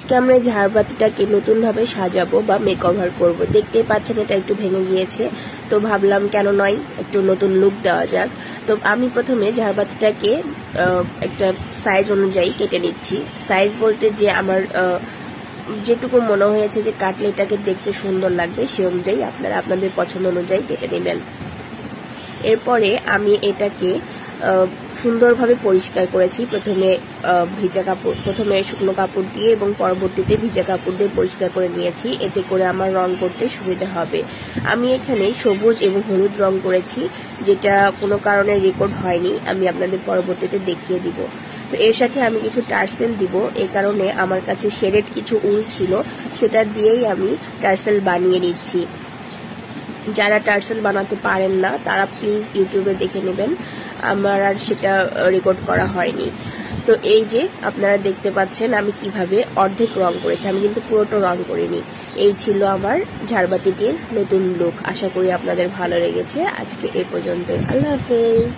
আজকে আমরা ঝাড়বাতিটাকে নতুনভাবে সাজাবো বা মেকওভার করব। দেখতেই পাচ্ছেন এটা একটু ভেঙে গিয়েছে, তো ভাবলাম কেন নয় একটু নতুন লুক দেওয়া যাক। তো আমি প্রথমে ঝাড়বাতিটাকে একটা সাইজ অনুযায়ী কেটে নিচ্ছি। সাইজ বলতে যে আমার যেটুকু মনে হয়েছে যে কাটলে এটাকে দেখতে সুন্দর লাগবে সে অনুযায়ী আপনারা আপনাদের পছন্দ অনুযায়ী কেটে নেবেন। এরপরে আমি এটাকে সুন্দরভাবে পরিষ্কার করেছি। প্রথমে শুকনো কাপড় দিয়ে এবং পরবর্তীতে ভিজা কাপড় দিয়ে পরিষ্কার করে নিয়েছি, এতে করে আমার রং করতে সুবিধা হবে। আমি এখানে সবুজ এবং হলুদ রং করেছি, যেটা কোনো কারণে রেকর্ড হয়নি, আমি আপনাদের পরবর্তীতে দেখিয়ে দিব। তো এর সাথে আমি কিছু টার্সেল দিব, এই কারণে আমার কাছে শেডেড কিছু উল ছিল, সেটা দিয়েই আমি টার্সেল বানিয়ে নিচ্ছি। যারা টার্সেল বানাতে পারেন না তারা প্লিজ ইউটিউবে দেখে নেবেন, আমার আর সেটা রেকর্ড করা হয়নি। তো এই যে আপনারা দেখতে পাচ্ছেন আমি কিভাবে অর্ধেক রং করেছি, আমি কিন্তু পুরোটা রং করিনি। এই ছিল আমার ঝাড়বাতিটির নতুন লুক। আশা করি আপনাদের ভালো লেগেছে। আজকে এ পর্যন্ত, আল্লাহ হাফেজ।